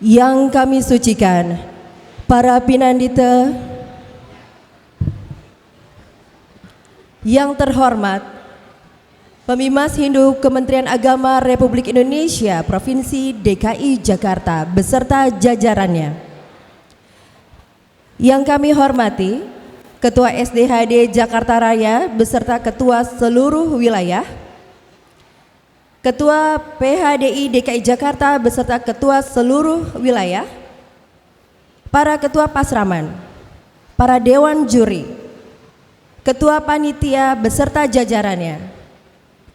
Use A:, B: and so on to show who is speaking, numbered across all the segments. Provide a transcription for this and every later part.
A: yang kami sucikan, para pinandita yang terhormat, Pemimas Hindu Kementerian Agama Republik Indonesia Provinsi DKI Jakarta beserta jajarannya. Yang kami hormati, Ketua SDHD Jakarta Raya beserta Ketua seluruh wilayah, Ketua PHDI DKI Jakarta beserta Ketua seluruh wilayah, para Ketua Pasraman, para Dewan Juri, Ketua Panitia beserta jajarannya,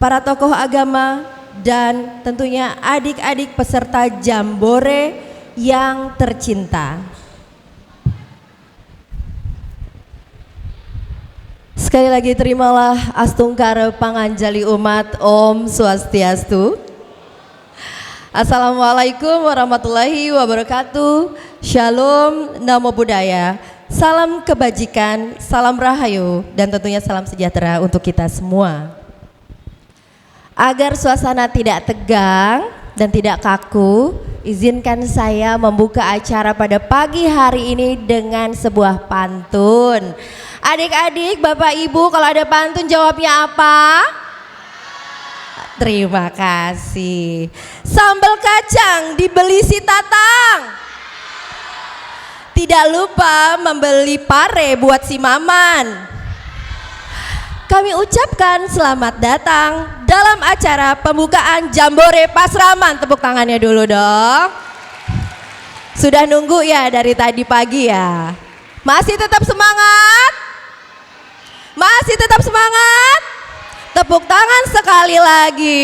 A: para tokoh agama, dan tentunya adik-adik peserta Jambore yang tercinta. Sekali lagi terimalah Astungkara Panganjali Umat, Om Swastiastu. Assalamualaikum warahmatullahi wabarakatuh. Shalom, Namo Buddhaya. Salam kebajikan, salam rahayu, dan tentunya salam sejahtera untuk kita semua. Agar suasana tidak tegang dan tidak kaku, izinkan saya membuka acara pada pagi hari ini dengan sebuah pantun. Adik-adik, Bapak Ibu, kalau ada pantun jawabnya apa? Terima kasih. Sambal kacang dibeli si Tatang. Tidak lupa membeli pare buat si Maman. Kami ucapkan selamat datang dalam acara pembukaan Jambore Pasraman. Tepuk tangannya dulu dong. Sudah nunggu ya dari tadi pagi ya. Masih tetap semangat? Masih tetap semangat? Tepuk tangan sekali lagi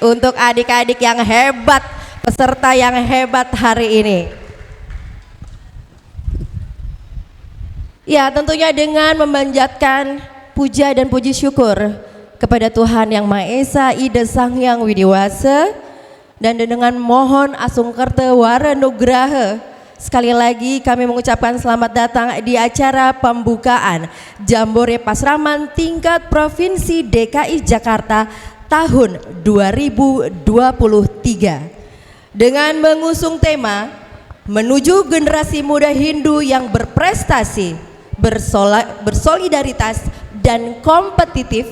A: untuk adik-adik yang hebat, peserta yang hebat hari ini. Ya, tentunya dengan memanjatkan puja dan puji syukur kepada Tuhan Yang Maha Esa, Ida Sang Hyang Widiwasa, dan dengan mohon Asungkerta Waranugraha, sekali lagi kami mengucapkan selamat datang di acara pembukaan Jambore Pasraman tingkat Provinsi DKI Jakarta tahun 2023 dengan mengusung tema menuju generasi muda Hindu yang berprestasi, bersolidaritas dan kompetitif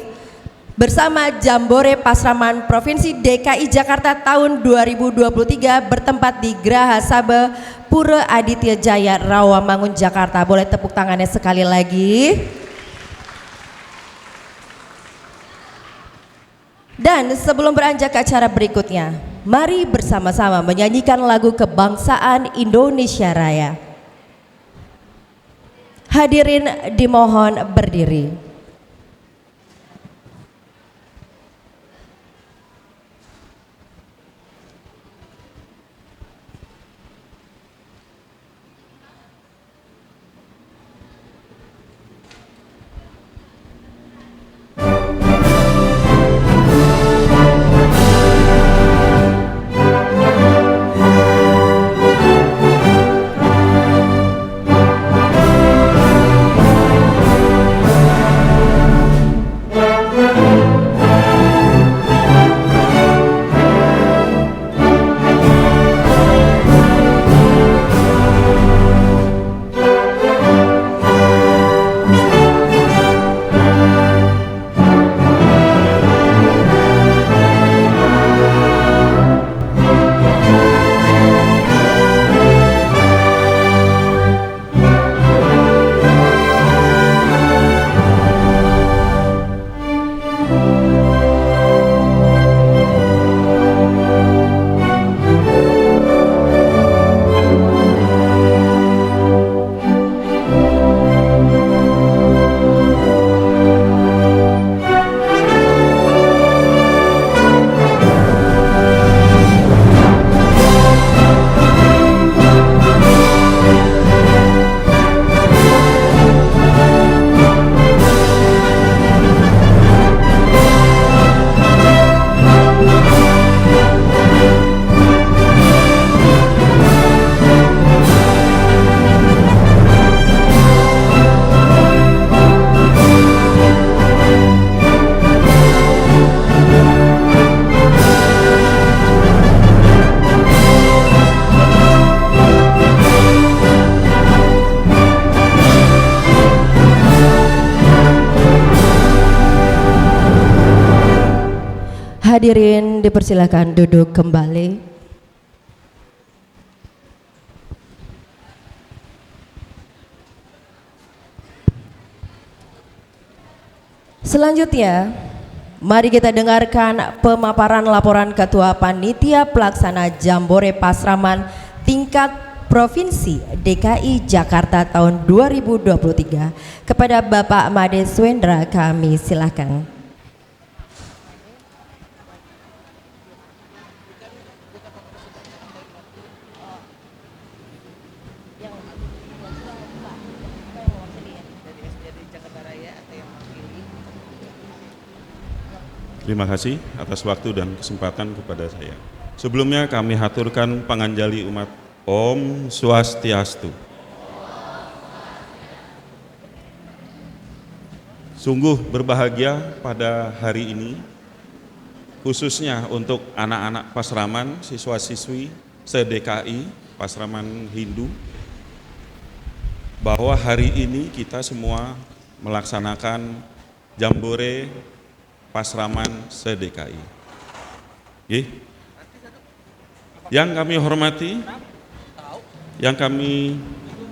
A: bersama Jambore Pasraman Provinsi DKI Jakarta tahun 2023 bertempat di Graha Sabha Pura Aditya Jaya Rawamangun Jakarta. Boleh tepuk tangannya sekali lagi. Dan sebelum beranjak ke acara berikutnya, mari bersama-sama menyanyikan lagu kebangsaan Indonesia Raya. Hadirin dimohon berdiri. Hadirin dipersilakan duduk kembali. Selanjutnya, mari kita dengarkan pemaparan laporan Ketua Panitia Pelaksana Jambore Pasraman tingkat Provinsi DKI Jakarta tahun 2023 kepada Bapak Mades Wendra. Kami silakan.
B: Terima kasih atas waktu dan kesempatan kepada saya. Sebelumnya kami haturkan panganjali umat Om Swastiastu. Sungguh berbahagia pada hari ini, khususnya untuk anak-anak Pasraman, siswa-siswi se-DKI, Pasraman Hindu, bahwa hari ini kita semua melaksanakan Jambore Pasraman se-DKI. Yang kami hormati, yang kami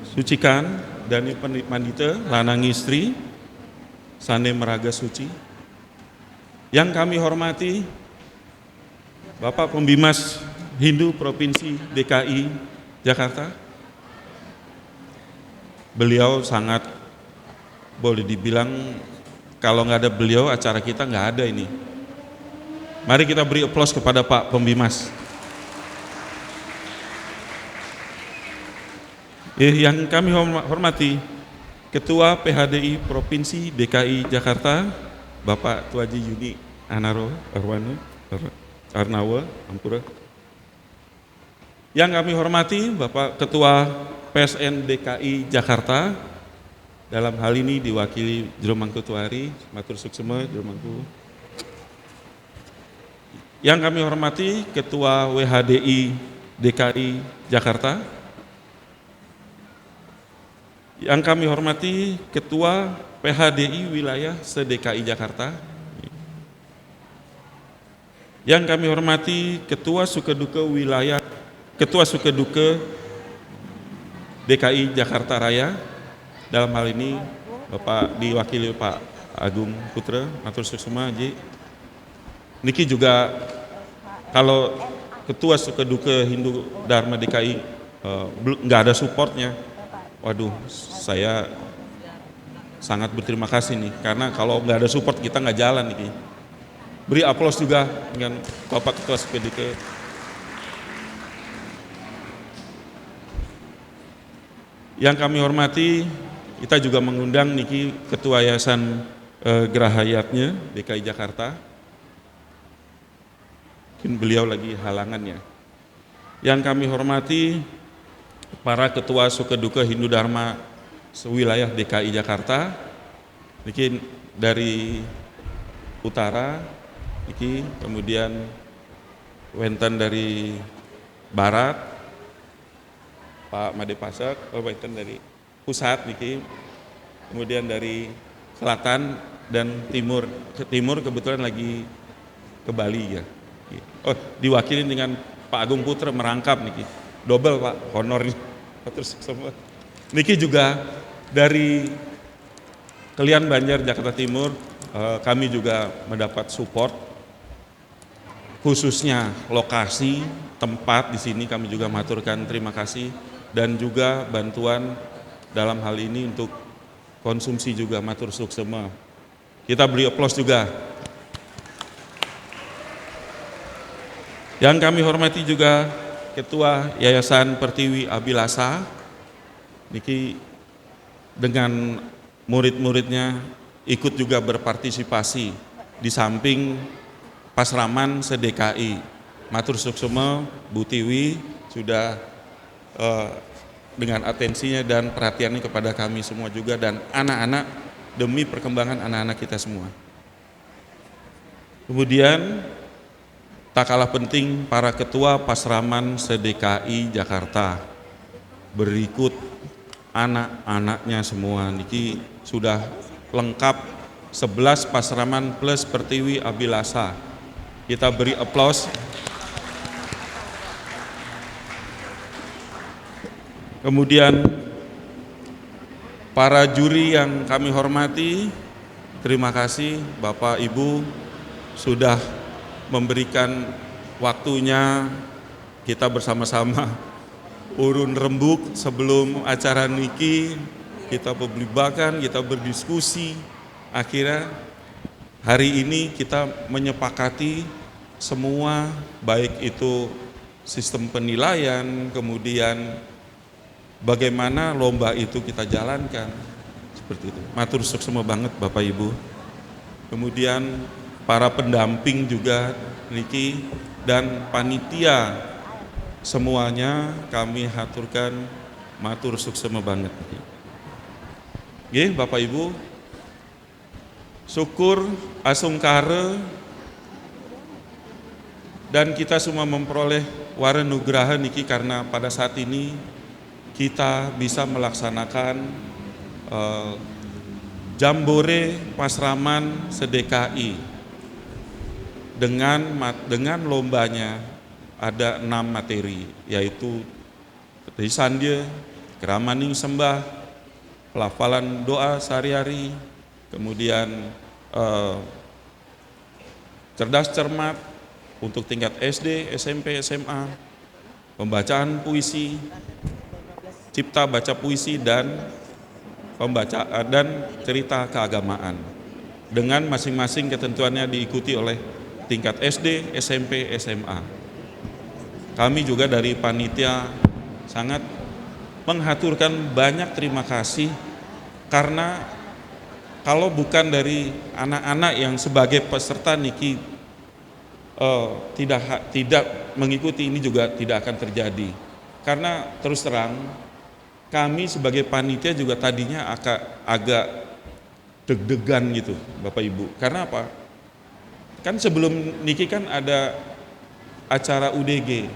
B: sucikan, Dani Pandita Lanang Istri Sane Meraga Suci. Yang kami hormati Bapak Pembimas Hindu Provinsi DKI Jakarta. Beliau sangat, boleh dibilang, kalau nggak ada beliau acara kita nggak ada ini. Mari kita beri aplaus kepada Pak Pembimas. Yang kami hormati Ketua PHDI Provinsi DKI Jakarta, Bapak Tuaji Yuni Anaro Arnawa Ampura. Yang kami hormati Bapak Ketua PSN DKI Jakarta, dalam hal ini diwakili Jeromangku Tuari, Matur Suksema, Jeromangku. Yang kami hormati Ketua WHDI DKI Jakarta. Yang kami hormati Ketua PHDI Wilayah se-DKI Jakarta. Yang kami hormati Ketua Sukeduka Wilayah, Ketua Sukeduka DKI Jakarta Raya. Dalam hal ini Bapak diwakili Pak Agung Putra, Matur Suksema, Ji. Niki juga kalau Ketua Sukeduka Hindu Dharma DKI nggak ada supportnya, waduh, saya sangat berterima kasih nih, karena kalau nggak ada support kita nggak jalan nih. Beri aplaus juga dengan Bapak Ketua Sukeduka. Yang kami hormati, kita juga mengundang niki Ketua Yayasan Gerahayatnya DKI Jakarta. Mungkin beliau lagi halangannya. Yang kami hormati para Ketua Sukeduka Hindu Dharma sewilayah DKI Jakarta. Niki dari utara, niki kemudian wenten dari barat, Pak Made Pasak, wenten dari pusat niki, kemudian dari selatan dan timur. Timur kebetulan lagi ke Bali ya. Oh, diwakili dengan Pak Agung Putra merangkap niki. Double Pak honornya. Terus semua. Niki juga dari Kelian Banjar Jakarta Timur, kami juga mendapat support, khususnya lokasi tempat di sini kami juga maturkan terima kasih, dan juga bantuan dalam hal ini untuk konsumsi juga matur suksema. Kita beri aplaus juga. Yang kami hormati juga Ketua Yayasan Pertiwi Abilasa, niki dengan murid-muridnya ikut juga berpartisipasi di samping Pasraman se-DKI. Matur suksema Bu Tiwi sudah dengan atensinya dan perhatiannya kepada kami semua juga dan anak-anak demi perkembangan anak-anak kita semua. Kemudian tak kalah penting para ketua Pasraman se-DKI Jakarta, berikut anak-anaknya semua niki sudah lengkap 11 Pasraman plus Pertiwi Abilasa. Kita beri aplaus. Kemudian para juri yang kami hormati, terima kasih Bapak Ibu sudah memberikan waktunya kita bersama-sama urun rembuk sebelum acara niki, kita berlibatkan, kita berdiskusi. Akhirnya hari ini kita menyepakati semua, baik itu sistem penilaian, kemudian bagaimana lomba itu kita jalankan, seperti itu. Matur suksema banget Bapak Ibu. Kemudian para pendamping juga niki dan panitia semuanya kami haturkan matur suksema banget. Nggih Bapak Ibu, syukur asungkare dan kita semua memperoleh wara nugraha niki karena pada saat ini kita bisa melaksanakan Jambore Pasraman se-DKI dengan lombanya ada 6 materi, yaitu Risandya, Keramaning Sembah, pelafalan doa sehari-hari, kemudian cerdas cermat untuk tingkat SD, SMP, SMA, pembacaan puisi, cipta baca puisi dan pembacaan dan cerita keagamaan dengan masing-masing ketentuannya diikuti oleh tingkat SD, SMP, SMA. Kami juga dari panitia sangat menghaturkan banyak terima kasih karena kalau bukan dari anak-anak yang sebagai peserta niki tidak mengikuti, ini juga tidak akan terjadi. Karena terus terang kami sebagai panitia juga tadinya agak deg-degan gitu Bapak Ibu. Karena apa? Kan sebelum niki kan ada acara UDG.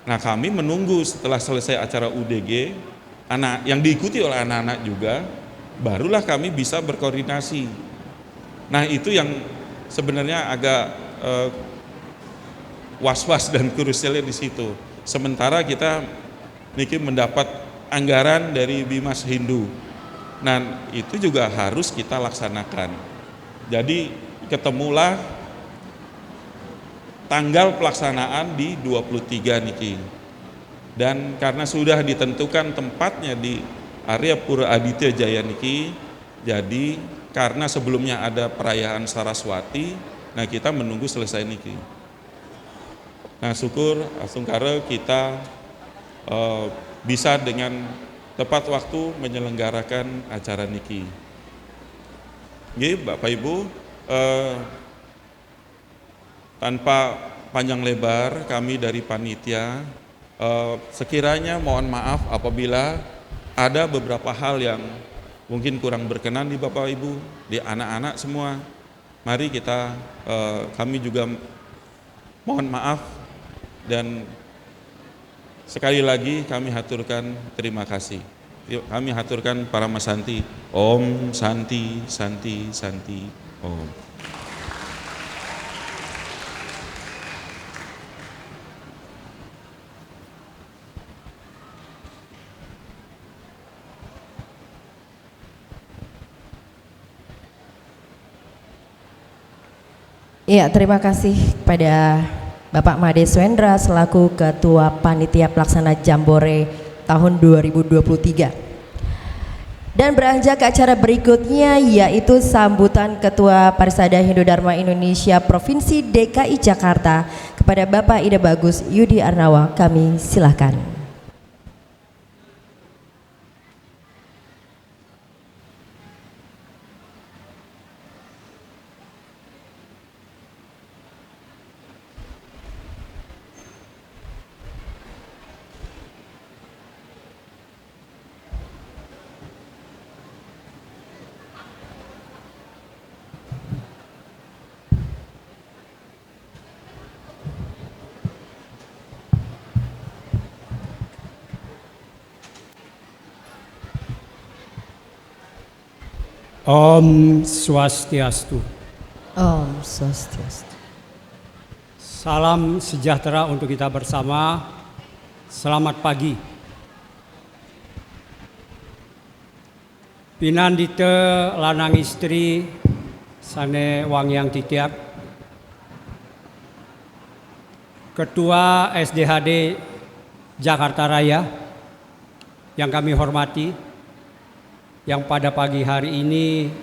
B: Nah kami menunggu setelah selesai acara UDG, yang diikuti oleh anak-anak juga, barulah kami bisa berkoordinasi. Nah itu yang sebenarnya agak was-was dan krusialnya di situ. Sementara kita niki mendapat anggaran dari Bimas Hindu. Nah, itu juga harus kita laksanakan. Jadi ketemulah tanggal pelaksanaan di 23 niki. Dan karena sudah ditentukan tempatnya di area Pura Aditya Jaya niki, jadi karena sebelumnya ada perayaan Saraswati, nah kita menunggu selesai niki. Nah, syukur asungkara kita bisa dengan tepat waktu menyelenggarakan acara niki. Nggih, Bapak Ibu, tanpa panjang lebar kami dari panitia sekiranya mohon maaf apabila ada beberapa hal yang mungkin kurang berkenan di Bapak Ibu, di anak-anak semua. Mari kita kami juga mohon maaf dan sekali lagi kami haturkan terima kasih. Yuk, kami haturkan para Mas Santi. Om Santi, Santi, Santi, Om.
A: Iya, terima kasih kepada Bapak Made Swendra selaku Ketua Panitia Pelaksana Jambore tahun 2023. Dan beranjak ke acara berikutnya yaitu sambutan Ketua Parisada Hindu Dharma Indonesia Provinsi DKI Jakarta kepada Bapak Ida Bagus Yudi Arnawa. Kami silahkan.
C: Om Swastiastu.
A: Om Swastiastu.
C: Salam sejahtera untuk kita bersama. Selamat pagi. Pinandite lanang istri sane wangyang titiak. Ketua SDHD Jakarta Raya yang kami hormati, yang pada pagi hari ini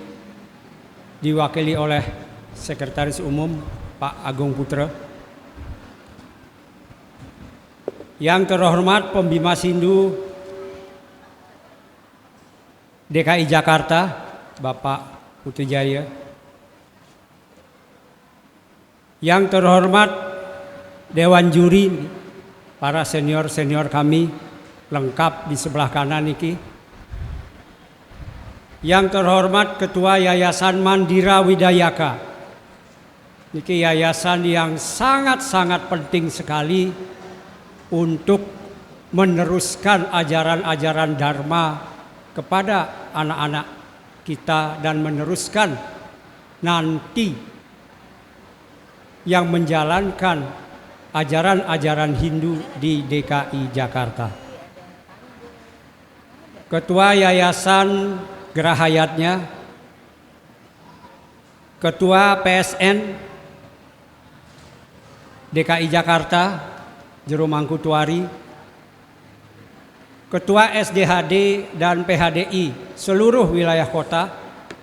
C: diwakili oleh Sekretaris Umum Pak Agung Putra. Yang terhormat Pembimas Hindu DKI Jakarta, Bapak Putrijaya. Yang terhormat Dewan Juri, para senior-senior kami, lengkap di sebelah kanan niki. Yang terhormat Ketua Yayasan Mandira Widayaka. Niki yayasan yang sangat-sangat penting sekali untuk meneruskan ajaran-ajaran Dharma kepada anak-anak kita dan meneruskan nanti yang menjalankan ajaran-ajaran Hindu di DKI Jakarta. Ketua Yayasan Gerahayatnya, Ketua PSN DKI Jakarta Jero Mangkutuari, Ketua SDHD dan PHDI seluruh wilayah kota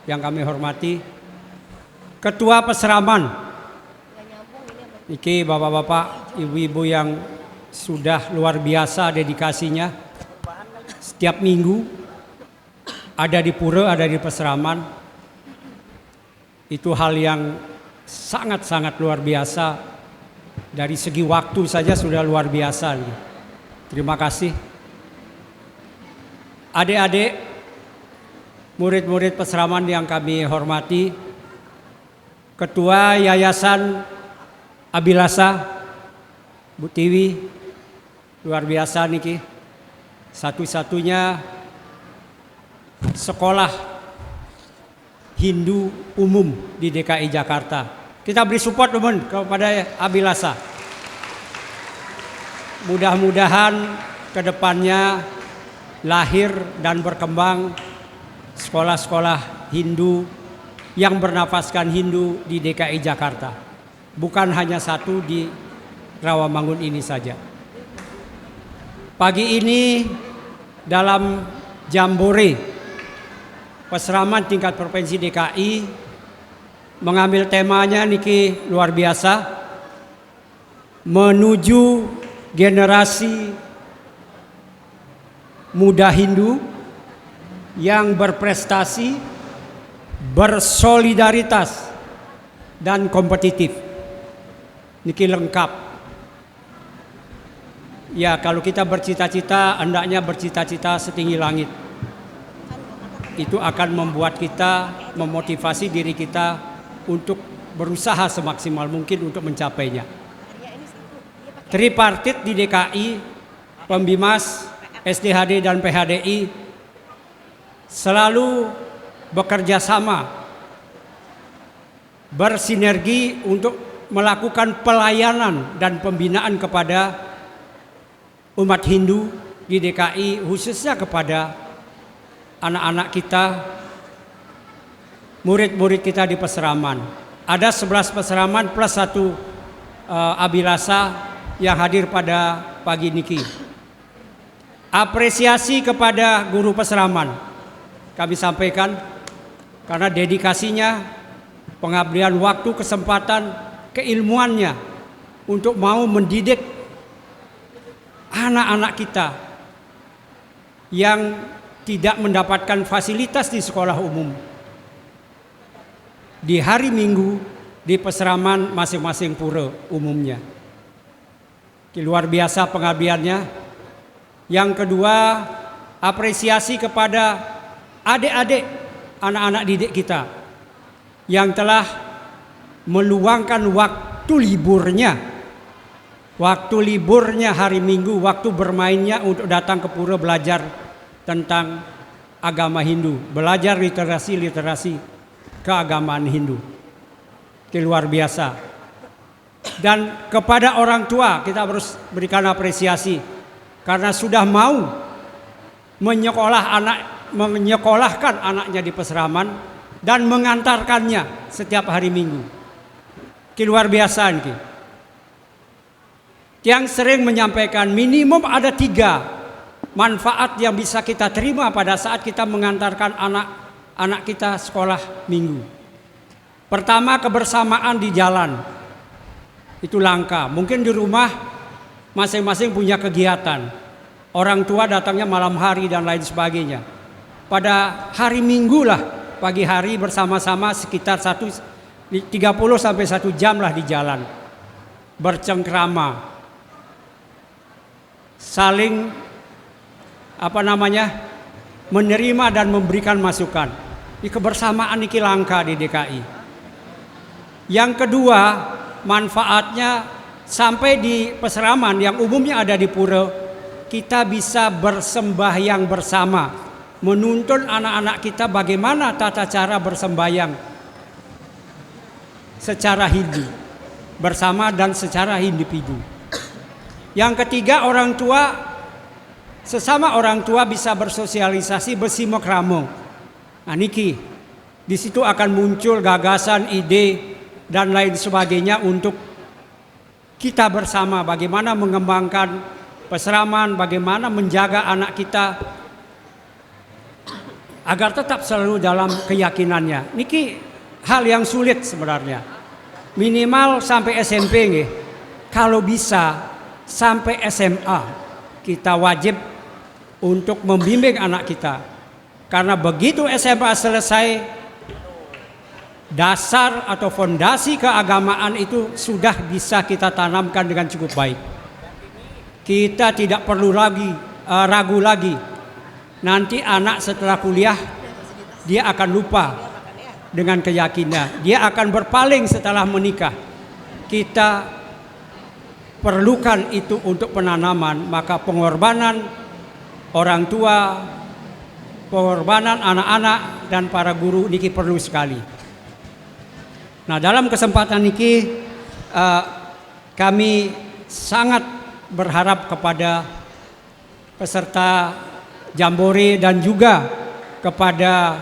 C: yang kami hormati, Ketua Peseraman, iki bapak-bapak, ibu-ibu yang sudah luar biasa dedikasinya, setiap minggu ada di pura, ada di Peseraman. Itu hal yang sangat-sangat luar biasa. Dari segi waktu saja sudah luar biasa. Terima kasih. Adik-adik, murid-murid Peseraman yang kami hormati, Ketua Yayasan Abilasa, Bu Tiwi, luar biasa niki. Satu-satunya sekolah Hindu umum di DKI Jakarta. Kita beri support teman kepada Abilasa. Mudah-mudahan ke depannya lahir dan berkembang sekolah-sekolah Hindu yang bernafaskan Hindu di DKI Jakarta. Bukan hanya satu di Rawamangun ini saja. Pagi ini dalam Jambore Peseraman tingkat Provinsi DKI mengambil temanya niki luar biasa, menuju generasi muda Hindu yang berprestasi, bersolidaritas dan kompetitif. Niki lengkap. Ya, kalau kita bercita-cita, hendaknya bercita-cita setinggi langit. Itu akan membuat kita, memotivasi diri kita untuk berusaha semaksimal mungkin untuk mencapainya. Tripartit di DKI, Pembimas, SDHD dan PHDI selalu bekerja sama, bersinergi untuk melakukan pelayanan dan pembinaan kepada umat Hindu di DKI, khususnya kepada anak-anak kita, murid-murid kita di Peseraman. Ada 11 Peseraman plus 1 Abilasa yang hadir pada pagi niki. Apresiasi kepada guru Peseraman kami sampaikan karena dedikasinya, pengabdian waktu, kesempatan, keilmuannya untuk mau mendidik anak-anak kita yang tidak mendapatkan fasilitas di sekolah umum. Di hari Minggu di Peseraman masing-masing pura umumnya. Luar biasa pengabdiannya. Yang kedua, apresiasi kepada adik-adik anak-anak didik kita yang telah meluangkan waktu liburnya hari Minggu, waktu bermainnya untuk datang ke pura belajar tentang agama Hindu, belajar literasi keagamaan Hindu. Luar biasa. Dan kepada orang tua kita harus berikan apresiasi karena sudah mau menyekolahkan anaknya di Peseraman dan mengantarkannya setiap hari Minggu. Luar biasa ini. Yang sering menyampaikan minimum ada 3 manfaat yang bisa kita terima pada saat kita mengantarkan anak kita sekolah Minggu. Pertama, kebersamaan di jalan. Itu langka. Mungkin di rumah masing-masing punya kegiatan. Orang tua datangnya malam hari dan lain sebagainya. Pada hari Minggu lah, pagi hari bersama-sama sekitar 30 sampai 1 jam lah di jalan. Bercengkrama. Saling menerima dan memberikan masukan. Di kebersamaan ini langka di DKI. Yang kedua, manfaatnya sampai di Peseraman yang umumnya ada di pura, kita bisa bersembahyang bersama, menuntun anak-anak kita bagaimana tata cara bersembahyang secara Hindu bersama dan secara individu. Yang ketiga, orang tua, sesama orang tua bisa bersosialisasi, bersilaturahmi. Nah niki, di situ akan muncul gagasan, ide dan lain sebagainya untuk kita bersama bagaimana mengembangkan Peseraman, bagaimana menjaga anak kita agar tetap selalu dalam keyakinannya. Niki hal yang sulit sebenarnya. Minimal sampai SMP nggih. Kalau bisa sampai SMA kita wajib untuk membimbing anak kita. Karena begitu SMA selesai, dasar atau fondasi keagamaan itu sudah bisa kita tanamkan dengan cukup baik. Kita tidak perlu lagi ragu lagi. Nanti anak setelah kuliah dia akan lupa dengan keyakinan. Dia akan berpaling setelah menikah. Kita perlukan itu untuk penanaman, maka pengorbanan orang tua, pengorbanan anak-anak dan para guru niki perlu sekali. Nah, dalam kesempatan ini kami sangat berharap kepada peserta Jambore dan juga kepada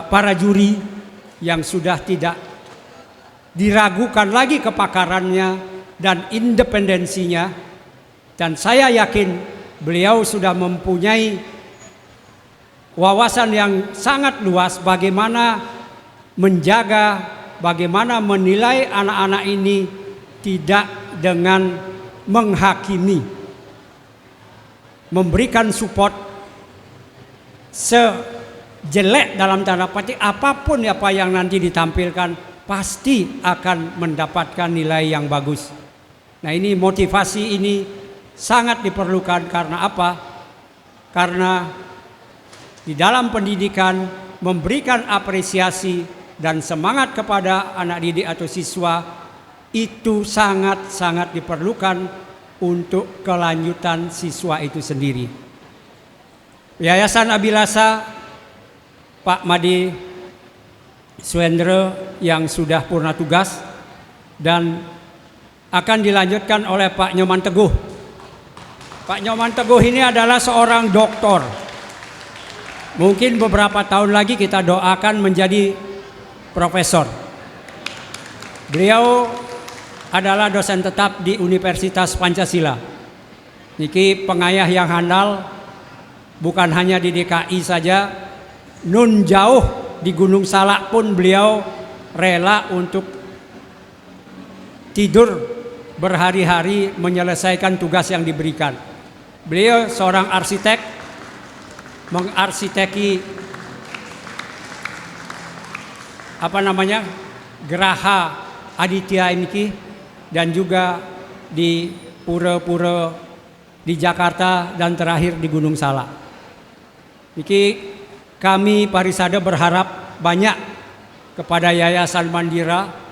C: para juri yang sudah tidak diragukan lagi kepakarannya dan independensinya, dan saya yakin beliau sudah mempunyai wawasan yang sangat luas bagaimana menjaga, bagaimana menilai anak-anak ini tidak dengan menghakimi, memberikan support sejelek dalam tanda petik apapun apa yang nanti ditampilkan pasti akan mendapatkan nilai yang bagus. Nah, ini motivasi ini sangat diperlukan. Karena apa? Karena di dalam pendidikan memberikan apresiasi dan semangat kepada anak didik atau siswa itu sangat-sangat diperlukan untuk kelanjutan siswa itu sendiri. Yayasan Abilasa Pak Madi Swendra yang sudah purna tugas dan akan dilanjutkan oleh Pak Nyoman Teguh. Pak Nyoman Teguh ini adalah seorang doktor. Mungkin beberapa tahun lagi kita doakan menjadi profesor. Beliau adalah dosen tetap di Universitas Pancasila. Niki pengayah yang handal, bukan hanya di DKI saja, nun jauh di Gunung Salak pun beliau rela untuk tidur berhari-hari menyelesaikan tugas yang diberikan. Beliau seorang arsitek, mengarsiteki Geraha Aditya ini dan juga di pura-pura di Jakarta dan terakhir di Gunung Salak. Niki kami Parisada berharap banyak kepada Yayasan Mandira.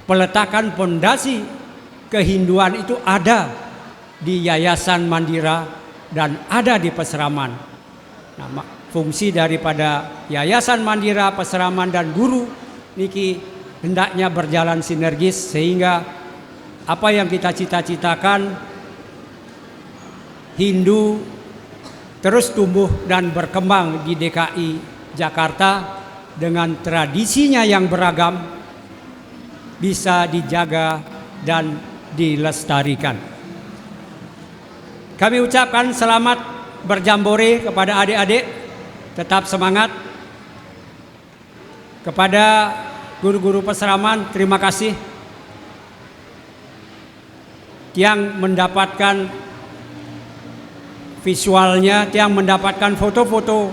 C: Peletakan pondasi kehinduan itu ada di Yayasan Mandira dan ada di Peseraman. Nah, fungsi daripada Yayasan Mandira, Peseraman dan guru niki hendaknya berjalan sinergis sehingga apa yang kita cita-citakan Hindu terus tumbuh dan berkembang di DKI Jakarta dengan tradisinya yang beragam bisa dijaga dan dilestarikan. Kami ucapkan selamat berjambore kepada adik-adik, tetap semangat. Kepada guru-guru peseraman, terima kasih yang mendapatkan visualnya, yang mendapatkan foto-foto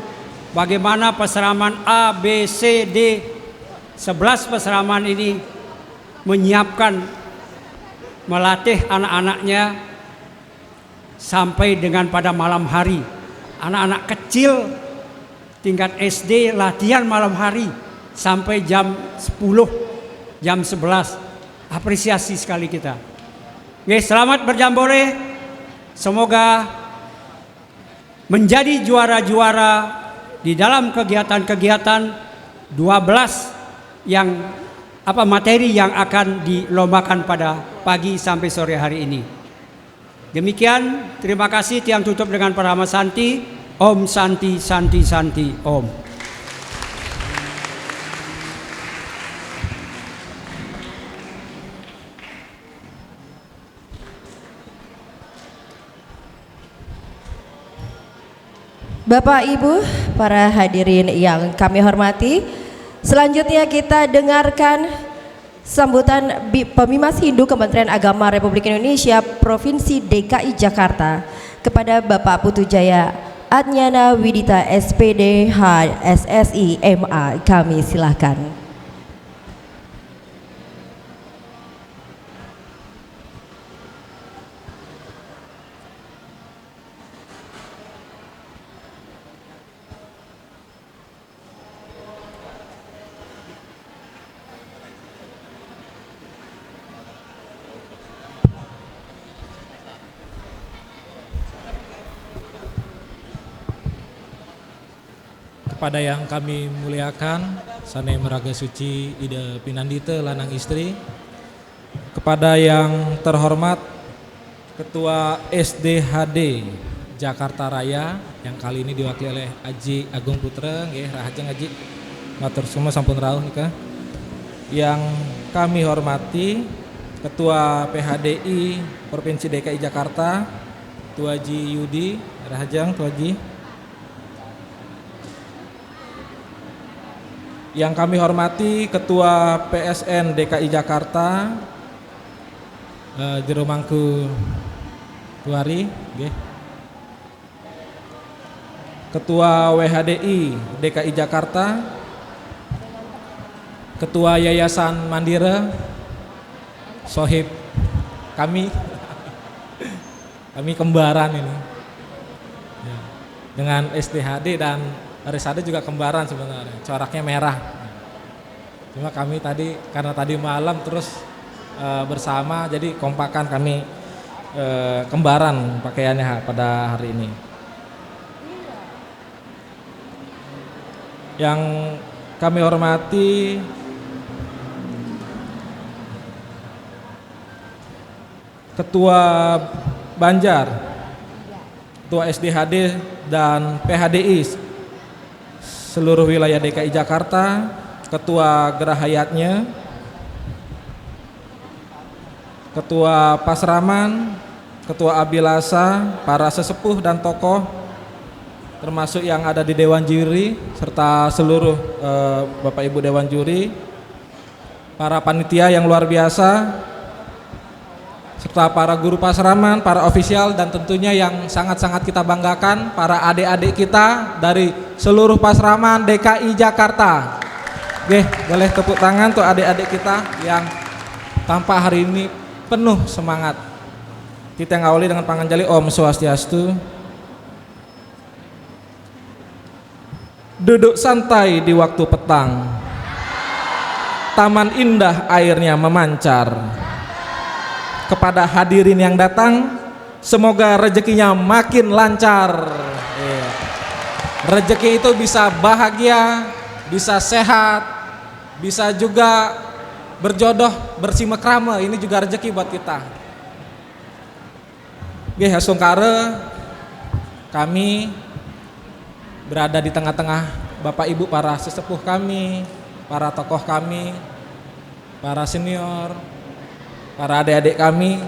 C: bagaimana peseraman A, B, C, D 11 peseraman ini menyiapkan, melatih anak-anaknya sampai dengan pada malam hari. Anak-anak kecil tingkat SD latihan malam hari sampai jam 10, jam 11. Apresiasi sekali kita. Oke, selamat berjambore. Semoga menjadi juara-juara di dalam kegiatan-kegiatan 12 yang materi yang akan dilombakan pada pagi sampai sore hari ini. Demikian, terima kasih. Tiang tutup dengan Parama Santi. Om Santi Santi Santi Om.
A: Bapak Ibu, para hadirin yang kami hormati, selanjutnya kita dengarkan sambutan Pemimas Hindu Kementerian Agama Republik Indonesia Provinsi DKI Jakarta kepada Bapak Putujaya Adnyana Widita SPD HSSI MA. Kami silakan.
D: Kepada yang kami muliakan, Sane Meraga Suci Ida Pinandita Lanang Istri, kepada yang terhormat Ketua SDHD Jakarta Raya yang kali ini diwakili oleh Aji Agung Putra, nggih rahajeng Aji, matur semua sampun rawuh nika. Yang kami hormati Ketua PHDI Provinsi DKI Jakarta, Tua Haji Yudi, rahajeng Tua Haji. Yang kami hormati Ketua PSN DKI Jakarta, Jero Mangku Tuari, Ketua WHDI DKI Jakarta, Ketua Yayasan Mandira, Sohib kami kembaran ini, dengan SDHD dan Risade juga kembaran sebenarnya, coraknya merah. Cuma kami tadi karena tadi malam terus bersama, jadi kompakan kami kembaran pakaiannya pada hari ini. Yang kami hormati Ketua Banjar, Ketua SDHD dan PHDI seluruh wilayah DKI Jakarta, Ketua Gerahayatnya, Ketua Pasraman, Ketua Abilasa, para sesepuh dan tokoh, termasuk yang ada di Dewan Juri, serta seluruh Bapak Ibu Dewan Juri, para panitia yang luar biasa, serta para guru pasraman, para ofisial, dan tentunya yang sangat-sangat kita banggakan, para adik-adik kita dari seluruh pasraman DKI Jakarta. Oke, boleh tepuk tangan untuk adik-adik kita yang tanpa hari ini penuh semangat. Kita ngawali dengan panganjali Om Swastiastu. Duduk santai di waktu petang, taman indah airnya memancar. Kepada hadirin yang datang, semoga rezekinya makin lancar. Rezeki itu bisa bahagia, bisa sehat, bisa juga berjodoh, bersimekrame, ini juga rezeki buat kita. Oke, Hasungkare, kami berada di tengah-tengah Bapak Ibu para sesepuh kami, para tokoh kami, para senior, para adik-adik kami,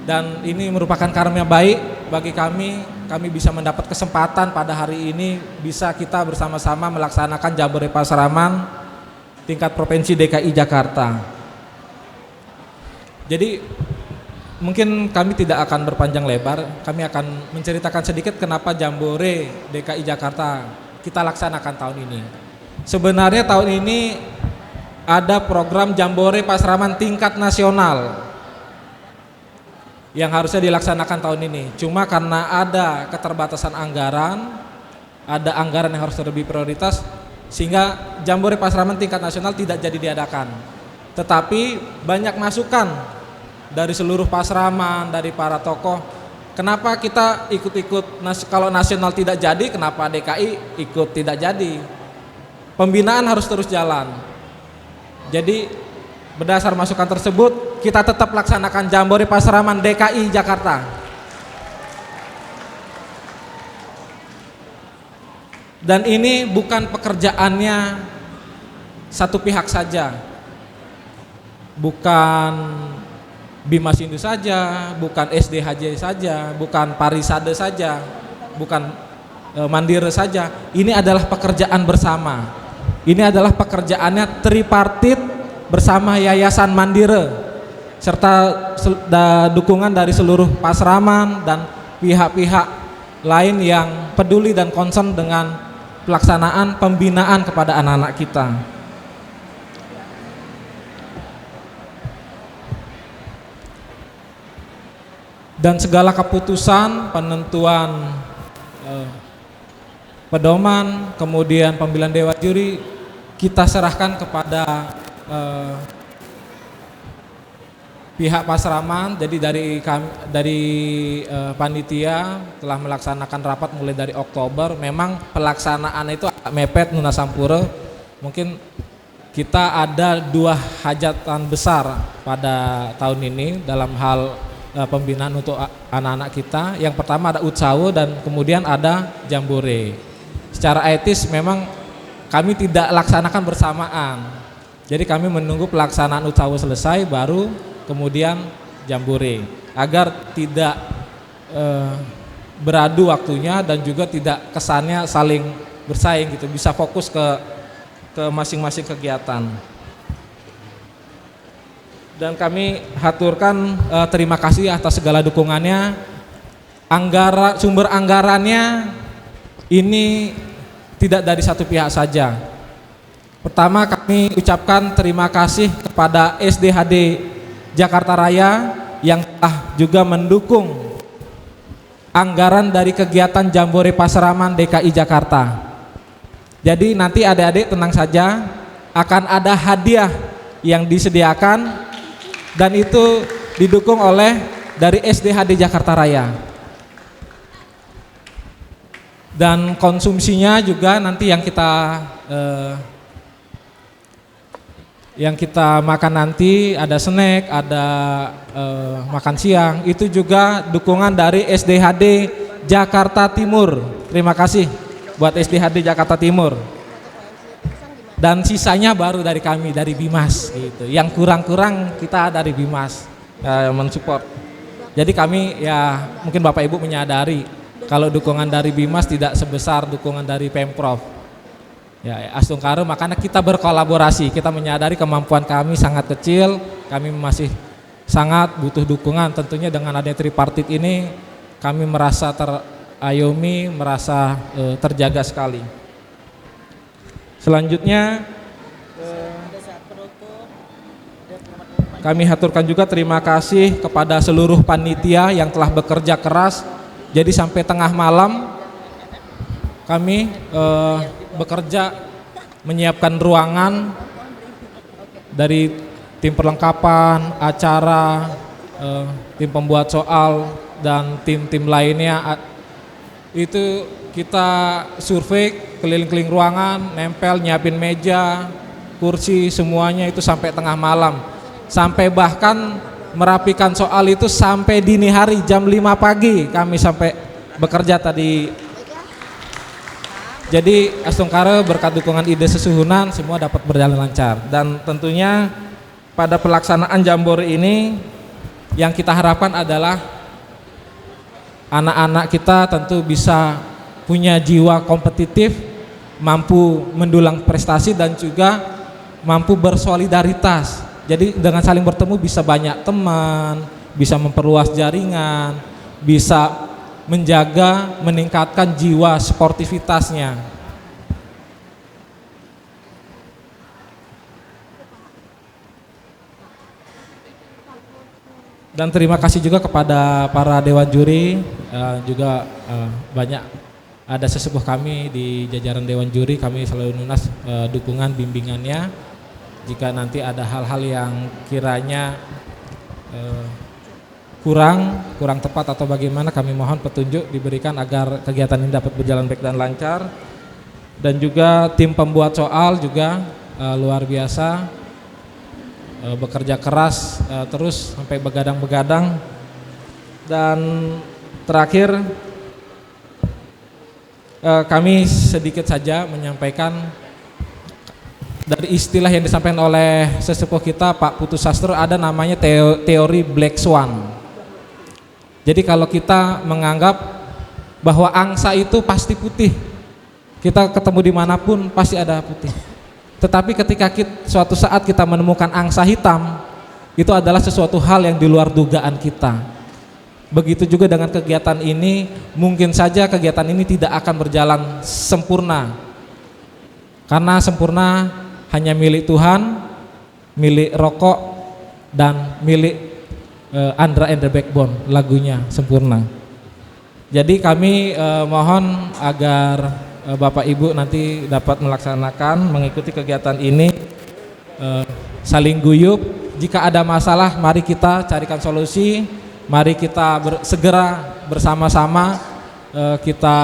D: dan ini merupakan karunia baik bagi kami bisa mendapat kesempatan pada hari ini bisa kita bersama-sama melaksanakan Jambore Pasraman tingkat Provinsi DKI Jakarta. Jadi mungkin kami tidak akan berpanjang lebar, kami akan menceritakan sedikit kenapa Jambore DKI Jakarta kita laksanakan tahun ini. Sebenarnya tahun ini ada program Jambore Pasraman tingkat nasional yang harusnya dilaksanakan tahun ini. Cuma karena ada keterbatasan anggaran, ada anggaran yang harus lebih prioritas, sehingga Jambore Pasraman tingkat nasional tidak jadi diadakan. Tetapi banyak masukan dari seluruh pasraman, dari para tokoh, kenapa kita ikut-ikut, kalau nasional tidak jadi, kenapa DKI ikut tidak jadi. Pembinaan harus terus jalan. Jadi berdasar masukan tersebut, kita tetap laksanakan Jambore Pasraman DKI Jakarta. Dan ini bukan pekerjaannya satu pihak saja, bukan Bimasindu saja, bukan SDHJ saja, bukan Parisade saja, bukan Mandiri saja. Ini adalah pekerjaan bersama. Ini adalah pekerjaannya tripartit bersama Yayasan Mandiri serta dukungan dari seluruh pasraman dan pihak-pihak lain yang peduli dan concern dengan pelaksanaan pembinaan kepada anak-anak kita. Dan segala keputusan, penentuan pedoman, kemudian pemilihan dewan juri kita serahkan kepada pihak pasraman. Jadi dari panitia telah melaksanakan rapat mulai dari Oktober. Memang pelaksanaan itu agak mepet Nuna Sampura. Mungkin kita ada 2 hajatan besar pada tahun ini dalam hal pembinaan untuk anak-anak kita. Yang pertama ada Utsawo dan kemudian ada Jambore. Secara etis memang kami tidak laksanakan bersamaan. Jadi kami menunggu pelaksanaan Utsawo selesai baru kemudian Jambore, agar tidak beradu waktunya dan juga tidak kesannya saling bersaing gitu, bisa fokus ke masing-masing kegiatan. Dan kami haturkan terima kasih atas segala dukungannya. Sumber anggarannya ini tidak dari satu pihak saja. Pertama, kami ucapkan terima kasih kepada SDHD Jakarta Raya yang telah juga mendukung anggaran dari kegiatan Jambore Pasraman DKI Jakarta. Jadi nanti adik-adik tenang saja, akan ada hadiah yang disediakan dan itu didukung oleh dari SDHD Jakarta Raya. Dan konsumsinya juga nanti yang kita makan nanti ada snack, ada makan siang, itu juga dukungan dari SDHD Jakarta Timur. Terima kasih buat SDHD Jakarta Timur. Dan sisanya baru dari kami, dari Bimas gitu. Yang kurang-kurang kita dari Bimas mensupport. Jadi kami ya mungkin Bapak Ibu menyadari kalau dukungan dari Bimas tidak sebesar dukungan dari Pemprov. Ya, Astungkare, makanya kita berkolaborasi. Kita menyadari kemampuan kami sangat kecil, kami masih sangat butuh dukungan. Tentunya dengan adanya tripartit ini kami merasa terayomi, merasa terjaga sekali. Selanjutnya kami haturkan juga terima kasih kepada seluruh panitia yang telah bekerja keras. Jadi sampai tengah malam kami bekerja menyiapkan ruangan dari tim perlengkapan, acara, tim pembuat soal dan tim-tim lainnya. Itu kita survei keliling-keliling ruangan, nempel, nyiapin meja, kursi semuanya itu sampai tengah malam. Sampai bahkan merapikan soal itu sampai dini hari jam 5 pagi kami sampai bekerja tadi. Jadi Astungkare berkat dukungan ide sesuhunan semua dapat berjalan lancar. Dan tentunya pada pelaksanaan Jambore ini yang kita harapkan adalah anak-anak kita tentu bisa punya jiwa kompetitif, mampu mendulang prestasi dan juga mampu bersolidaritas. Jadi dengan saling bertemu bisa banyak teman, bisa memperluas jaringan, bisa menjaga, meningkatkan jiwa sportivitasnya. Dan terima kasih juga kepada para dewan juri, juga banyak ada sesepuh kami di jajaran dewan juri, kami selalu lunas dukungan bimbingannya. Jika nanti ada hal-hal yang kiranya kurang tepat atau bagaimana, kami mohon petunjuk diberikan agar kegiatan ini dapat berjalan baik dan lancar. Dan juga tim pembuat soal juga luar biasa, bekerja keras terus sampai begadang-begadang. Dan terakhir kami sedikit saja menyampaikan dari istilah yang disampaikan oleh sesepuh kita Pak Putu Sastro, ada namanya teori Black Swan. Jadi kalau kita menganggap bahwa angsa itu pasti putih, kita ketemu dimanapun pasti ada putih. Tetapi ketika suatu saat kita menemukan angsa hitam, itu adalah sesuatu hal yang di luar dugaan kita. Begitu juga dengan kegiatan ini, mungkin saja kegiatan ini tidak akan berjalan sempurna, karena sempurna hanya milik Tuhan, milik Rokok, dan milik Andra and the Backbone, lagunya Sempurna. Jadi kami mohon agar Bapak Ibu nanti dapat melaksanakan, mengikuti kegiatan ini, saling guyup. Jika ada masalah, mari kita carikan solusi, mari kita segera bersama-sama kita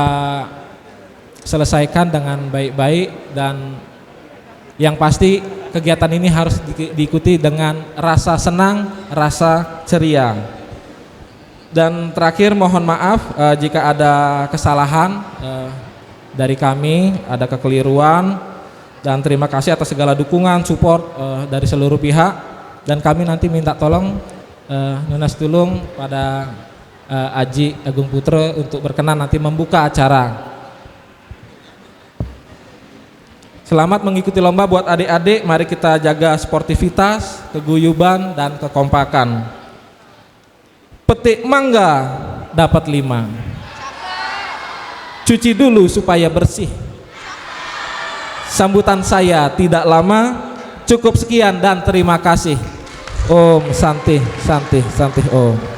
D: selesaikan dengan baik-baik. Dan yang pasti kegiatan ini harus diikuti dengan rasa senang, rasa ceria. Dan terakhir mohon maaf jika ada kesalahan dari kami, ada kekeliruan, dan terima kasih atas segala dukungan, support dari seluruh pihak. Dan kami nanti minta tolong Nunas Tulung pada Aji Agung Putra untuk berkenan nanti membuka acara. Selamat mengikuti lomba buat adik-adik, mari kita jaga sportivitas, keguyuban, dan kekompakan. Petik mangga dapat 5. Cuci dulu supaya bersih. Sambutan saya tidak lama, cukup sekian dan terima kasih. Om Santi, Santi, Santi Om.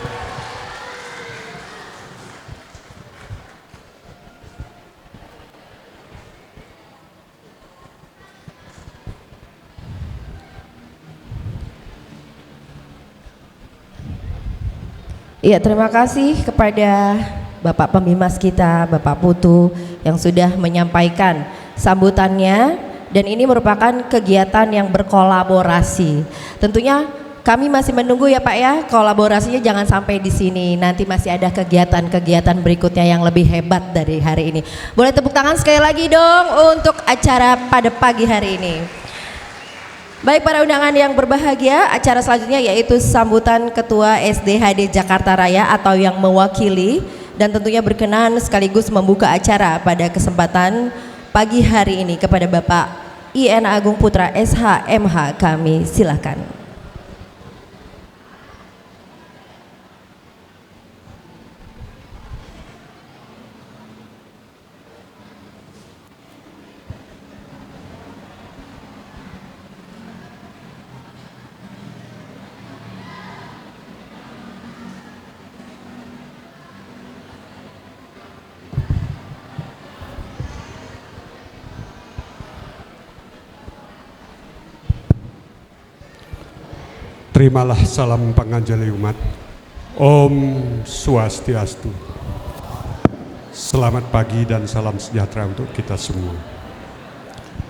A: Iya, terima kasih kepada Bapak Pembimas kita, Bapak Putu, yang sudah menyampaikan sambutannya. Dan ini merupakan kegiatan yang berkolaborasi. Tentunya kami masih menunggu ya Pak ya, kolaborasinya jangan sampai di sini. Nanti masih ada kegiatan-kegiatan berikutnya yang lebih hebat dari hari ini. Boleh tepuk tangan sekali lagi dong untuk acara pada pagi hari ini. Baik para undangan yang berbahagia, acara selanjutnya yaitu sambutan Ketua SDHD Jakarta Raya atau yang mewakili dan tentunya berkenan sekaligus membuka acara pada kesempatan pagi hari ini kepada Bapak IN Agung Putra SH.MH, kami silakan.
E: Terimalah salam panganjali umat. Om Swastiastu. Selamat pagi dan salam sejahtera untuk kita semua.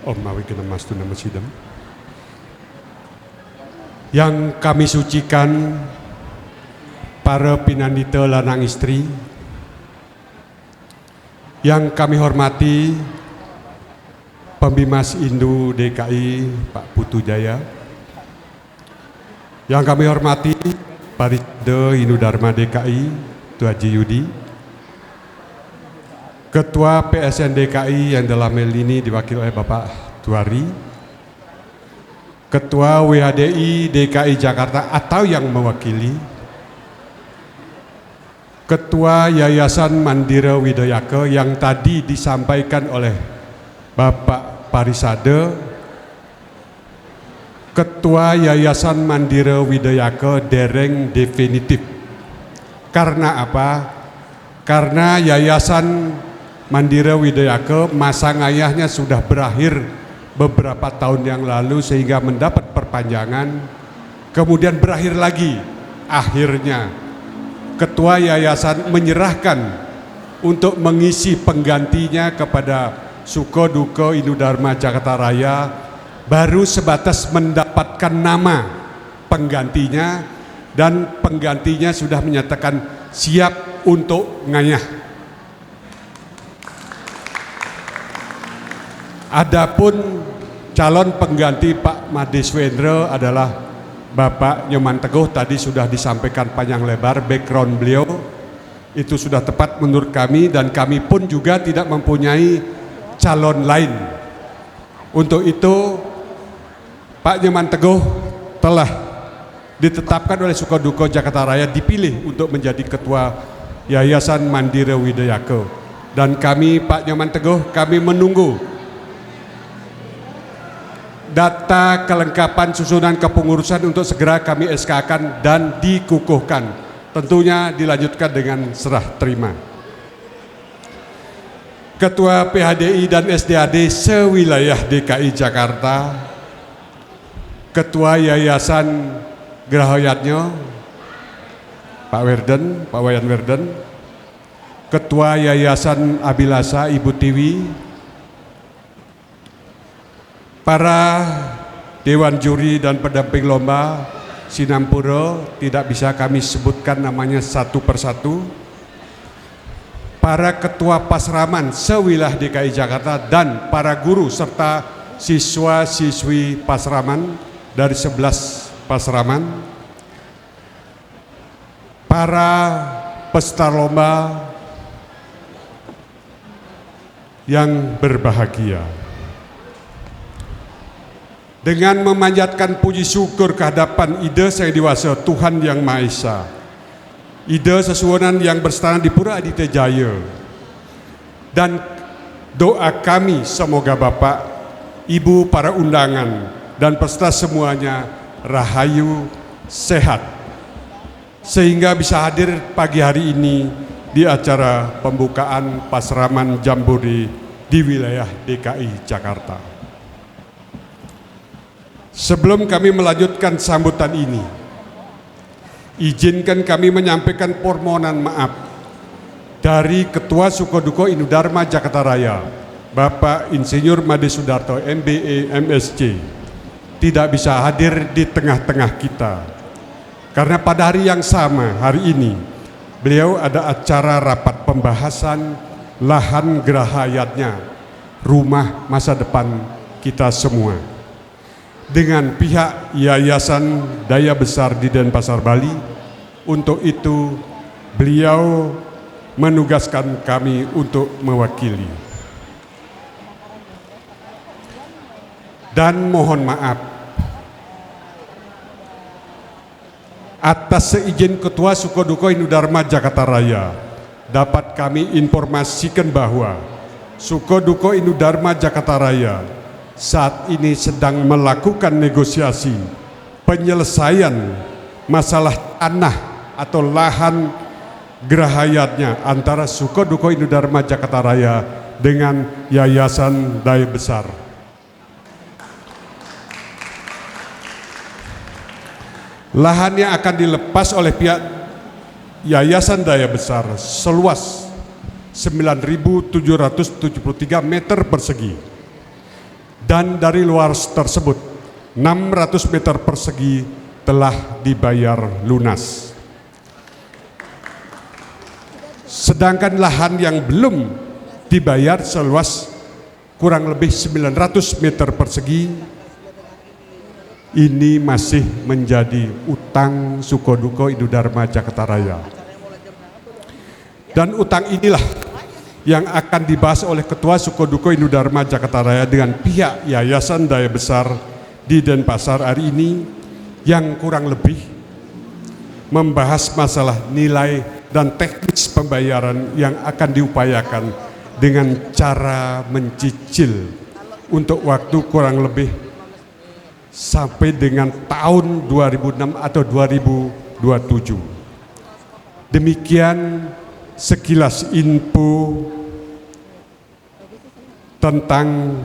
E: Om Mawigena Mastu Namasidam. yang kami sucikan, para pinandita lanang istri, yang kami hormati Pembimas Indu DKI Pak Putu Jaya, yang kami hormati Parida Hindu Dharma DKI Tu Haji Yudi, Ketua PSN DKI yang dalam hal ini diwakili oleh Bapak Tuari, Ketua WHDI DKI Jakarta atau yang mewakili, Ketua Yayasan Mandira Widayaka yang tadi disampaikan oleh Bapak Parisade, Ketua Yayasan Mandira Widayaka dereng definitif. Karena apa? Karena Yayasan Mandira Widayaka masa ngayahnya sudah berakhir beberapa tahun yang lalu sehingga mendapat perpanjangan, kemudian berakhir lagi. Akhirnya Ketua Yayasan menyerahkan untuk mengisi penggantinya kepada Sukoduko Hindu Dharma Jakarta Raya, baru sebatas mendapatkan nama penggantinya, dan penggantinya sudah menyatakan siap untuk ngayah. Adapun calon pengganti Pak Madiswendra adalah Bapak Nyoman Teguh. Tadi sudah disampaikan panjang lebar background beliau, itu sudah tepat menurut kami, dan kami pun juga tidak mempunyai calon lain. Untuk itu Pak Nyoman Teguh telah ditetapkan oleh Sukoduko Jakarta Raya, dipilih untuk menjadi Ketua Yayasan Mandira Widayaka. Dan kami Pak Nyoman Teguh, kami menunggu data kelengkapan susunan kepengurusan untuk segera kami SK-kan dan dikukuhkan. Tentunya dilanjutkan dengan serah terima. Ketua PHDI dan SDAD sewilayah DKI Jakarta, Ketua Yayasan Gerahayatnya Pak Wayan Werden, Ketua Yayasan Abilasa Ibu Tiwi, para Dewan Juri dan pendamping lomba Sinampura, tidak bisa kami sebutkan namanya satu persatu, para Ketua Pasraman sewilayah DKI Jakarta dan para guru serta siswa-siswi Pasraman dari 11 Pasraman, para peserta lomba yang berbahagia. Dengan memanjatkan puji syukur kehadapan Ida Sang Dewasa Tuhan Yang Maha Esa, Ida Sesuwonan yang berstana di Pura Aditya Jaya, dan doa kami semoga Bapak, Ibu, para undangan, dan peserta semuanya rahayu, sehat, sehingga bisa hadir pagi hari ini di acara pembukaan Pasraman Jambore di wilayah DKI Jakarta. Sebelum kami melanjutkan sambutan ini, izinkan kami menyampaikan permohonan maaf dari Ketua Sukoduko Hindu Dharma Jakarta Raya, Bapak Insinyur Made Sudarto MBE MSc, tidak bisa hadir di tengah-tengah kita. Karena pada hari yang sama, hari ini, beliau ada acara rapat pembahasan lahan gerahayatnya, rumah masa depan kita semua, dengan pihak Yayasan Daya Besar di Denpasar, Bali. Untuk itu beliau menugaskan kami untuk mewakili. Dan mohon maaf atas seizin Ketua Sukoduko Hindu Dharma Jakarta Raya, dapat kami informasikan bahwa Sukoduko Hindu Dharma Jakarta Raya saat ini sedang melakukan negosiasi penyelesaian masalah tanah atau lahan gerahayatnya antara Sukoduko Hindu Dharma Jakarta Raya dengan Yayasan Daya Besar. Lahannya akan dilepas oleh pihak Yayasan Daya Besar seluas 9.773 meter persegi. Dan dari luar tersebut 600 meter persegi telah dibayar lunas. Sedangkan lahan yang belum dibayar seluas kurang lebih 900 meter persegi ini masih menjadi utang Sukoduko Indodharma Jakarta Raya. Dan utang inilah yang akan dibahas oleh Ketua Sukoduko Indodharma Jakarta Raya dengan pihak Yayasan Daya Besar di Denpasar hari ini, yang kurang lebih membahas masalah nilai dan teknis pembayaran yang akan diupayakan dengan cara mencicil untuk waktu kurang lebih sampai dengan tahun 2006 atau 2027. Demikian sekilas info tentang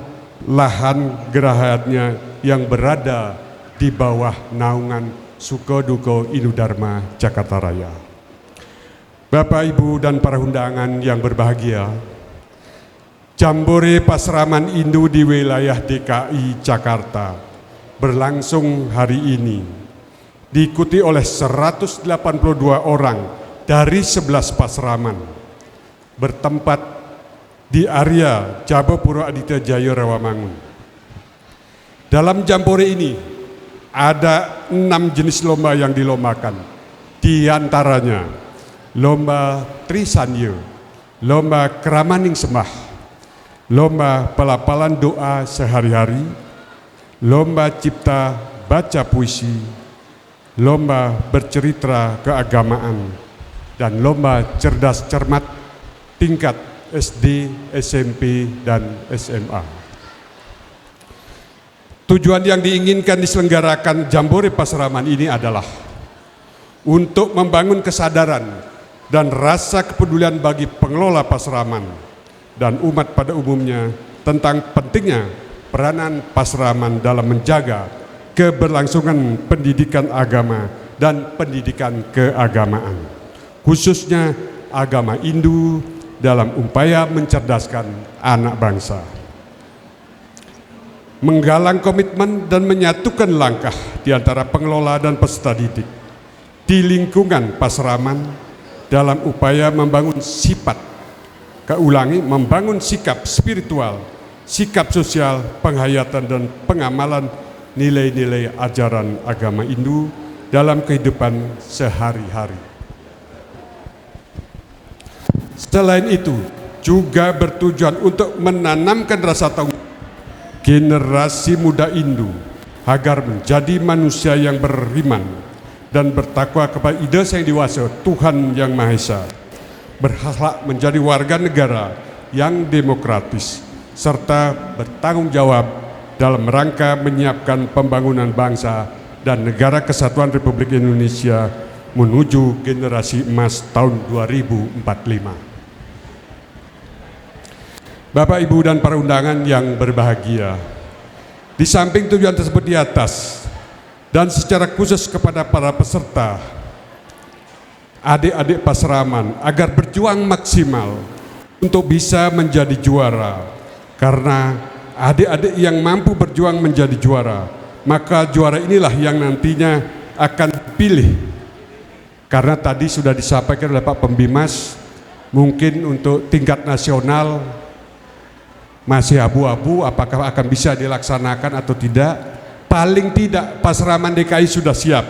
E: lahan gerahannya yang berada di bawah naungan Sukoduko Indodharma Jakarta Raya. Bapak, Ibu, dan para undangan yang berbahagia, Jambore Pasraman Indu di wilayah DKI Jakarta berlangsung hari ini, diikuti oleh 182 orang dari 11 pasraman, bertempat di area Jabapuro Aditya Jaya Rawamangun. Dalam Jambore ini ada 6 jenis lomba yang dilombakan, di antaranya lomba Trisanya, lomba Keramaning Sembah, lomba pelapalan doa sehari-hari, lomba cipta baca puisi, lomba bercerita keagamaan, dan lomba cerdas cermat tingkat SD, SMP, dan SMA. Tujuan yang diinginkan diselenggarakan Jambore Pasraman ini adalah untuk membangun kesadaran dan rasa kepedulian bagi pengelola pasraman dan umat pada umumnya tentang pentingnya peranan pasraman dalam menjaga keberlangsungan pendidikan agama dan pendidikan keagamaan, khususnya agama Hindu dalam upaya mencerdaskan anak bangsa. Menggalang komitmen dan menyatukan langkah di antara pengelola dan peserta didik di lingkungan pasraman dalam upaya membangun membangun sikap spiritual, sikap sosial, penghayatan dan pengamalan nilai-nilai ajaran agama Hindu dalam kehidupan sehari-hari. Selain itu, juga bertujuan untuk menanamkan rasa tanggung jawab generasi muda Hindu agar menjadi manusia yang beriman dan bertakwa kepada ide Sang Dewasa Tuhan Yang Maha Esa, berhak menjadi warga negara yang demokratis serta bertanggung jawab dalam rangka menyiapkan pembangunan bangsa dan negara kesatuan Republik Indonesia menuju generasi emas tahun 2045. Bapak, Ibu, dan para undangan yang berbahagia, di samping tujuan tersebut di atas dan secara khusus kepada para peserta, adik-adik pasraman agar berjuang maksimal untuk bisa menjadi juara, karena adik-adik yang mampu berjuang menjadi juara, maka juara inilah yang nantinya akan dipilih. Karena tadi sudah disampaikan oleh Pak Pembimas, mungkin untuk tingkat nasional masih abu-abu apakah akan bisa dilaksanakan atau tidak. Paling tidak Pasraman DKI sudah siap.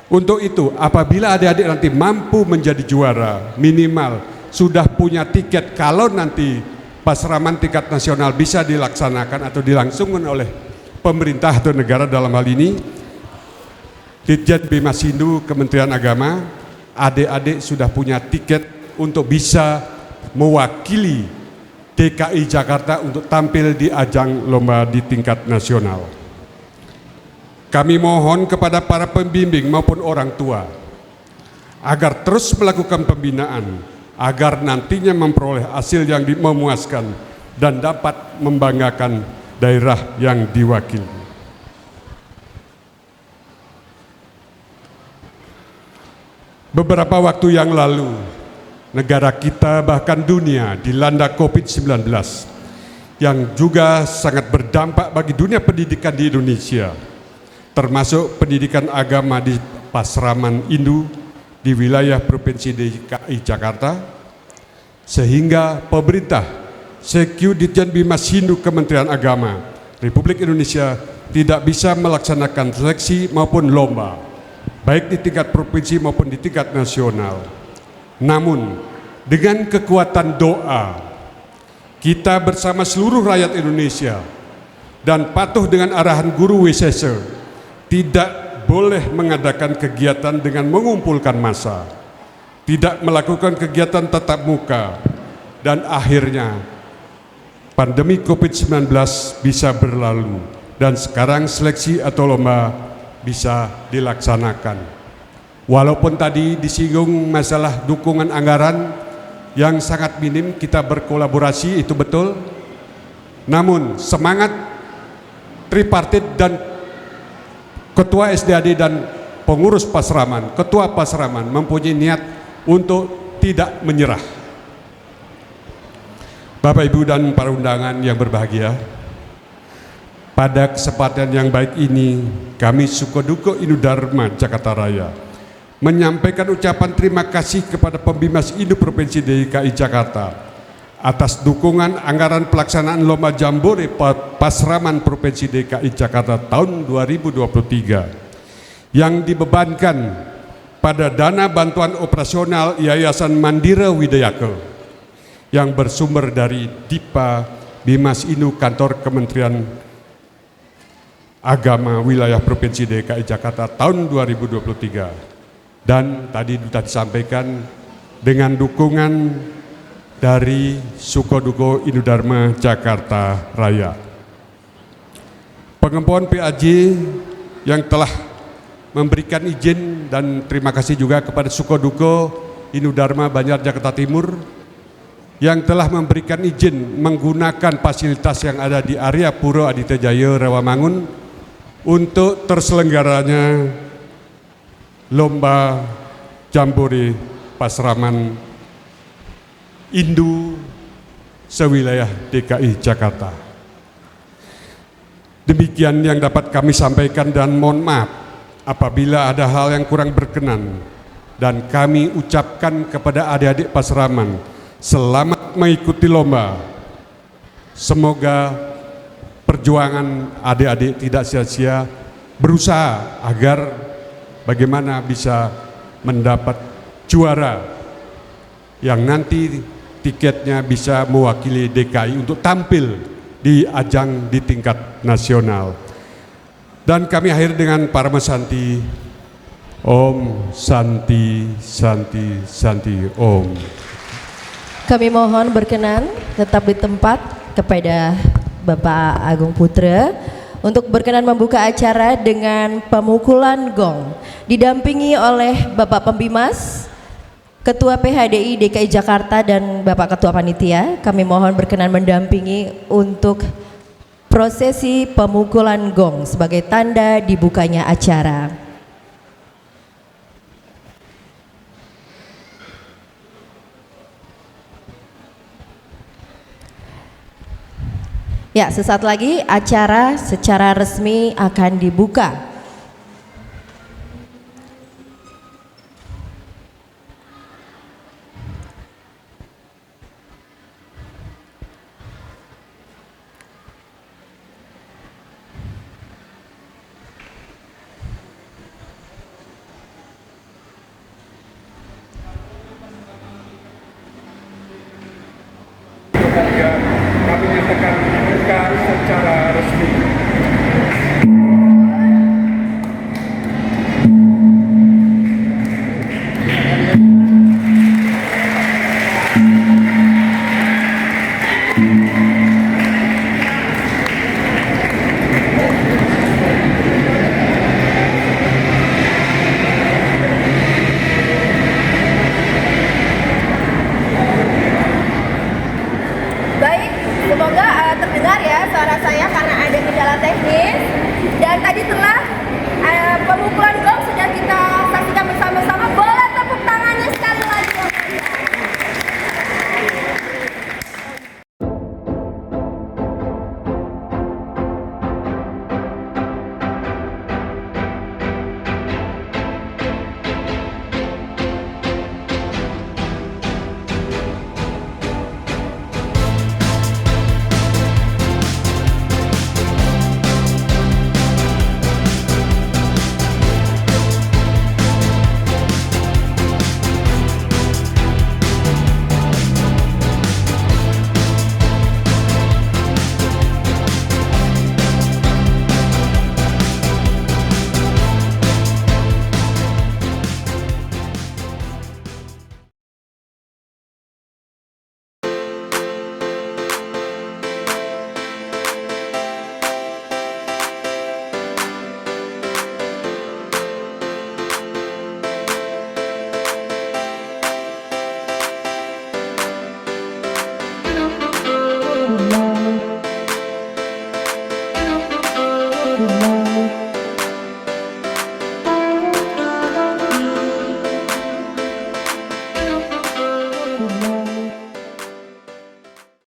E: Untuk itu, apabila adik-adik nanti mampu menjadi juara, minimal sudah punya tiket kalau nanti Pasraman tingkat nasional bisa dilaksanakan atau dilangsungkan oleh pemerintah atau negara, dalam hal ini Ditjen Bimas Hindu Kementerian Agama, adik-adik sudah punya tiket untuk bisa mewakili DKI Jakarta untuk tampil di ajang lomba di tingkat nasional. Kami mohon kepada para pembimbing maupun orang tua agar terus melakukan pembinaan agar nantinya memperoleh hasil yang memuaskan dan dapat membanggakan daerah yang diwakili. Beberapa waktu yang lalu, negara kita bahkan dunia dilanda COVID-19 yang juga sangat berdampak bagi dunia pendidikan di Indonesia. termasuk pendidikan agama di Pasraman Indu di wilayah Provinsi DKI Jakarta, sehingga pemerintah Sekyu Ditjen Bimas Hindu Kementerian Agama Republik Indonesia tidak bisa melaksanakan seleksi maupun lomba, baik di tingkat provinsi maupun di tingkat nasional. Namun, dengan kekuatan doa, kita bersama seluruh rakyat Indonesia dan patuh dengan arahan Guru Wisese, tidak boleh mengadakan kegiatan dengan mengumpulkan massa, tidak melakukan kegiatan tatap muka, dan akhirnya pandemi COVID-19 bisa berlalu dan sekarang seleksi atau lomba bisa dilaksanakan. Walaupun tadi disinggung masalah dukungan anggaran yang sangat minim, kita berkolaborasi, itu betul. Namun semangat tripartit dan ketua SDAD dan pengurus Pasraman, ketua Pasraman mempunyai niat untuk tidak menyerah. Bapak, Ibu, dan para undangan yang berbahagia, pada kesempatan yang baik ini kami Sukoduko Inudharma Jakarta Raya menyampaikan ucapan terima kasih kepada Pembimas Hindu Provinsi DKI Jakarta atas dukungan anggaran pelaksanaan Lomba Jambore Pasraman Provinsi DKI Jakarta tahun 2023 yang dibebankan pada dana bantuan operasional Yayasan Mandira Widayake yang bersumber dari DIPA Bimas Hindu Kantor Kementerian Agama Wilayah Provinsi DKI Jakarta tahun 2023. Dan tadi sudah disampaikan dengan dukungan dari Sukoduko Inudharma Jakarta Raya. Pengembangan PAJ yang telah memberikan izin, dan terima kasih juga kepada Sukoduko Inudharma Banjar Jakarta Timur yang telah memberikan izin menggunakan fasilitas yang ada di area Pura Aditya Jaya Rawamangun untuk terselenggaranya Lomba Jambore Pasraman Indu sewilayah DKI Jakarta. Demikian yang dapat kami sampaikan, dan mohon maaf apabila ada hal yang kurang berkenan, dan kami ucapkan kepada adik-adik Pasraman selamat mengikuti lomba. Semoga perjuangan adik-adik tidak sia-sia, berusaha agar bagaimana bisa mendapat juara yang nanti tiketnya bisa mewakili DKI untuk tampil di ajang di tingkat nasional. Dan kami akhir dengan Parama Santi. Om Santi Santi Santi Om.
A: Kami mohon berkenan tetap di tempat kepada Bapak Agung Putra untuk berkenan membuka acara dengan pemukulan gong, didampingi oleh Bapak Pembimas, Ketua PHDI DKI Jakarta, dan Bapak Ketua Panitia. Kami mohon berkenan mendampingi untuk prosesi pemukulan gong sebagai tanda dibukanya acara. Ya, sesaat lagi acara secara resmi akan dibuka.